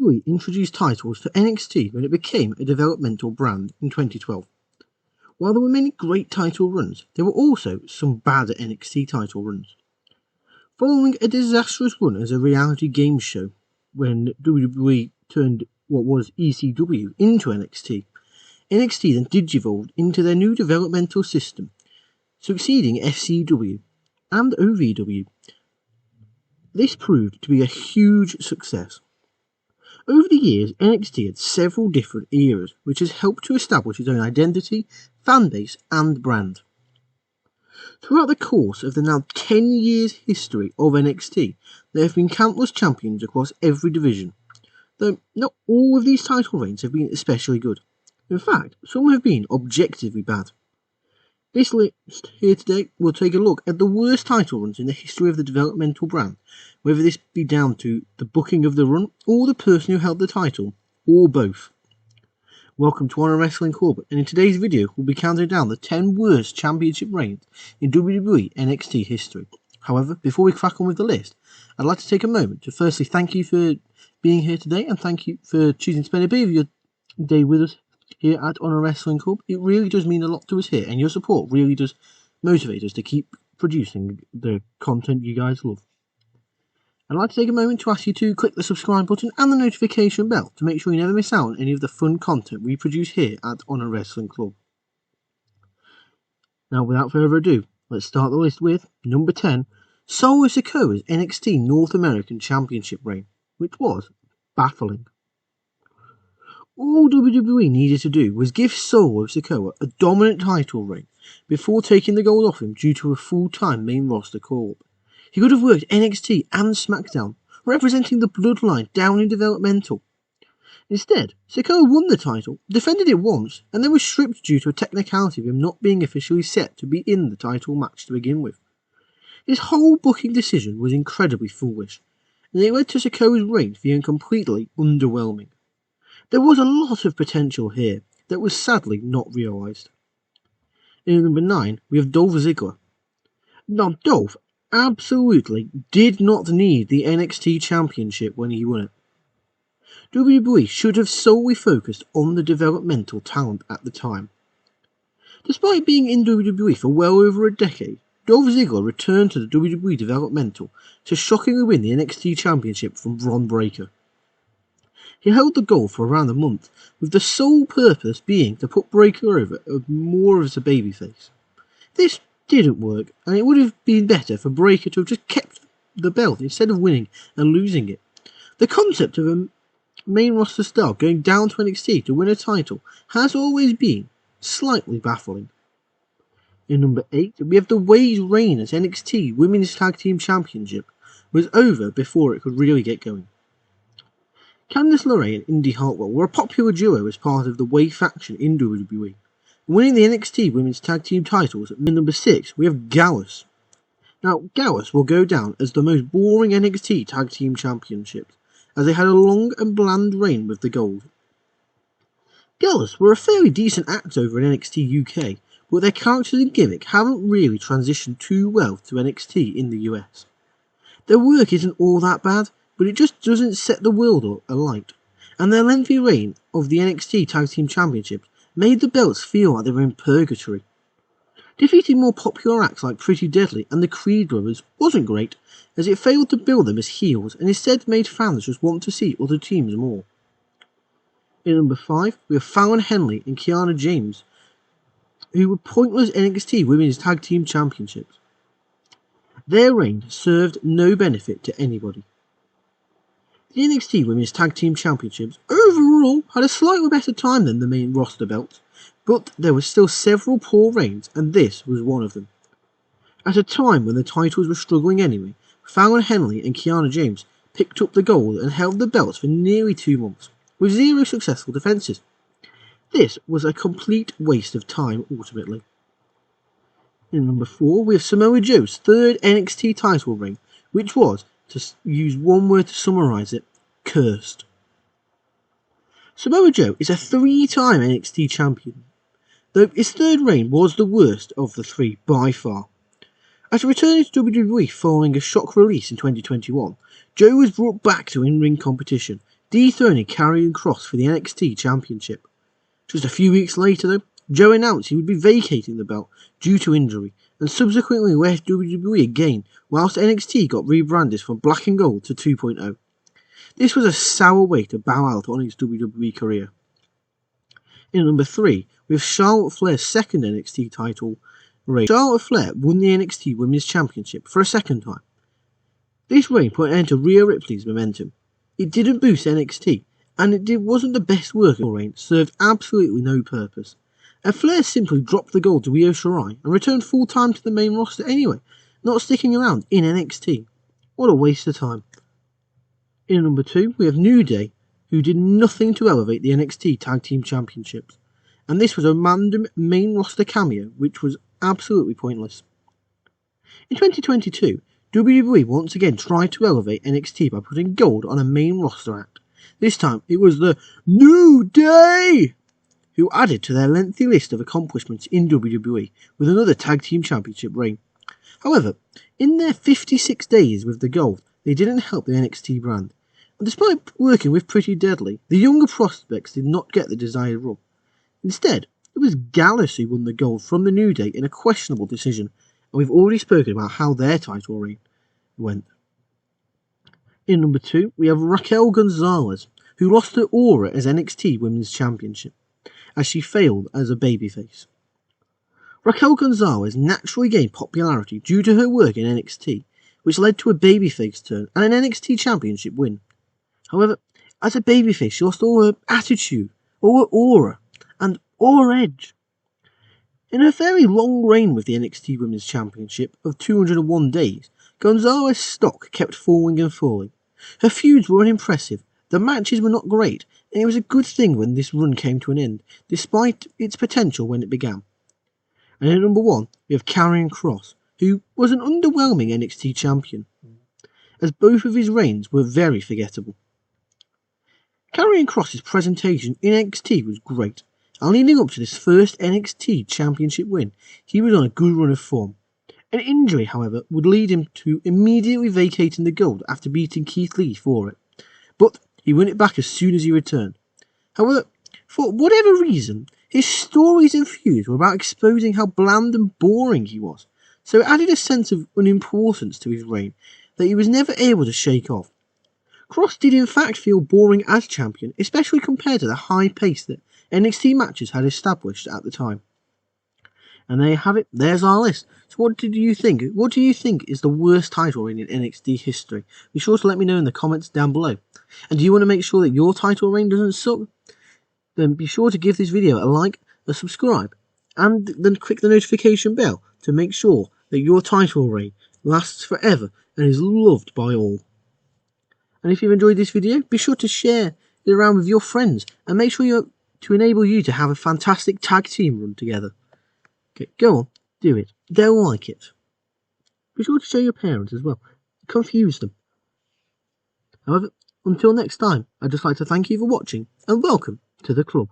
WWE introduced titles to NXT when it became a developmental brand in 2012. While there were many great title runs, there were also some bad NXT title runs. Following a disastrous run as a reality game show, when WWE turned what was ECW into NXT, NXT then digivolved into their new developmental system, succeeding FCW and OVW. This proved to be a huge success. Over the years, NXT had several different eras, which has helped to establish its own identity, fanbase, and brand. Throughout the course of the now 10 years history of NXT, there have been countless champions across every division, though not all of these title reigns have been especially good. In fact, some have been objectively bad. This list here today will take a look at the worst title runs in the history of the developmental brand, whether this be down to the booking of the run, or the person who held the title, or both. Welcome to Honor Wrestling Club, and in today's video we'll be counting down the 10 worst championship reigns in WWE NXT history. However, before we crack on with the list, I'd like to take a moment to firstly thank you for being here today, and thank you for choosing to spend a bit of your day with us here at Honor Wrestling Club. It really does mean a lot to us here, and your support really does motivate us to keep producing the content you guys love. I'd like to take a moment to ask you to click the subscribe button and the notification bell to make sure you never miss out on any of the fun content we produce here at Honor Wrestling Club. Now, without further ado, let's start the list with number 10, Solo Sikoa's NXT North American Championship reign, which was baffling. All WWE needed to do was give Solo Sikoa a dominant title reign before taking the gold off him due to a full-time main roster call-up. He could have worked NXT and SmackDown, representing the bloodline down in developmental. Instead, Sikoa won the title, defended it once, and then was stripped due to a technicality of him not being officially set to be in the title match to begin with. His whole booking decision was incredibly foolish, and it led to Sikoa's reign feeling completely underwhelming. There was a lot of potential here that was sadly not realised. In number 9, we have Dolph Ziggler. Now, Dolph absolutely did not need the NXT Championship when he won it. WWE should have solely focused on the developmental talent at the time. Despite being in WWE for well over a decade, Dolph Ziggler returned to the WWE developmental to shockingly win the NXT Championship from Bron Breakker. He held the gold for around a month, with the sole purpose being to put Breakker over more as a babyface. This didn't work, and it would have been better for Breakker to have just kept the belt instead of winning and losing it. The concept of a main roster star going down to NXT to win a title has always been slightly baffling. In number 8, we have the Way's reign as NXT Women's Tag Team Championship was over before it could really get going. Candice LeRae and Indy Hartwell were a popular duo as part of the Way faction in WWE. Winning the NXT Women's Tag Team titles at number 6, we have Gallus. Now, Gallus will go down as the most boring NXT Tag Team Championships, as they had a long and bland reign with the gold. Gallus were a fairly decent act over in NXT UK, but their characters and gimmick haven't really transitioned too well to NXT in the US. Their work isn't all that bad, but it just doesn't set the world alight, and their lengthy reign of the NXT Tag Team Championships made the belts feel like they were in purgatory. Defeating more popular acts like Pretty Deadly and the Creed Brothers wasn't great, as it failed to build them as heels and instead made fans just want to see other teams more. In number 5, we have Fallon Henley and Kiana James, who were pointless NXT Women's Tag Team Championships. Their reign served no benefit to anybody. The NXT Women's Tag Team Championships overall had a slightly better time than the main roster belts, but there were still several poor reigns, and this was one of them. At a time when the titles were struggling anyway, Fallon Henley and Kiana James picked up the gold and held the belts for nearly 2 months, with 0 successful defences. This was a complete waste of time ultimately. In number 4, we have Samoa Joe's 3rd NXT title reign, which was, to use one word to summarise it, cursed. Samoa Joe is a 3-time NXT champion, though his 3rd reign was the worst of the 3 by far. After returning to WWE following a shock release in 2021, Joe was brought back to in-ring competition, dethroning Karrion Kross for the NXT Championship. Just a few weeks later, though, Joe announced he would be vacating the belt due to injury, and subsequently left WWE again, whilst NXT got rebranded from Black and Gold to 2.0. This was a sour way to bow out on his WWE career. In number 3, we have Charlotte Flair's second NXT title reign. Charlotte Flair won the NXT Women's Championship for a second time. This reign put an end to Rhea Ripley's momentum. It didn't boost NXT, and it wasn't the best working reign, served absolutely no purpose. And Flair simply dropped the gold to Io Shirai and returned full time to the main roster anyway, not sticking around in NXT. What a waste of time. In number 2, we have New Day, who did nothing to elevate the NXT Tag Team Championships, and this was a random main roster cameo which was absolutely pointless. In 2022, WWE once again tried to elevate NXT by putting gold on a main roster act. This time it was the New Day, who added to their lengthy list of accomplishments in WWE with another Tag Team Championship reign. However, in their 56 days with the gold, they didn't help the NXT brand, and despite working with Pretty Deadly, the younger prospects did not get the desired run. Instead, it was Gallus who won the gold from the New Day in a questionable decision, and we've already spoken about how their title reign went. In number 2, we have Raquel Gonzalez, who lost her aura as NXT Women's Championship, as she failed as a babyface. Raquel Gonzalez naturally gained popularity due to her work in NXT, which led to a babyface turn and an NXT Championship win. However, as a babyface, she lost all her attitude, all her aura, and all her edge. In her very long reign with the NXT Women's Championship of 201 days, Gonzalez's stock kept falling and falling. Her feuds were unimpressive, the matches were not great, and it was a good thing when this run came to an end, despite its potential when it began. And at number 1, we have Karrion Kross, who was an underwhelming NXT champion, as both of his reigns were very forgettable. Karrion Kross's presentation in NXT was great, and leading up to this first NXT Championship win, he was on a good run of form. An injury, however, would lead him to immediately vacating the gold after beating Keith Lee for it, but he won it back as soon as he returned. However, for whatever reason, his stories and feuds were about exposing how bland and boring he was, so it added a sense of unimportance to his reign that he was never able to shake off. Kross did in fact feel boring as champion, especially compared to the high pace that NXT matches had established at the time. And there you have it, there's our list. So what did you think? What do you think is the worst title reign in NXT history? Be sure to let me know in the comments down below. And do you want to make sure that your title reign doesn't suck? Then be sure to give this video a like, a subscribe, and then click the notification bell to make sure that your title reign lasts forever and is loved by all. And if you've enjoyed this video, be sure to share it around with your friends and make sure to enable you to have a fantastic tag team run together. Okay, go on, do it. They'll like it. Be sure to show your parents as well. Confuse them. However, until next time, I'd just like to thank you for watching and welcome to the club.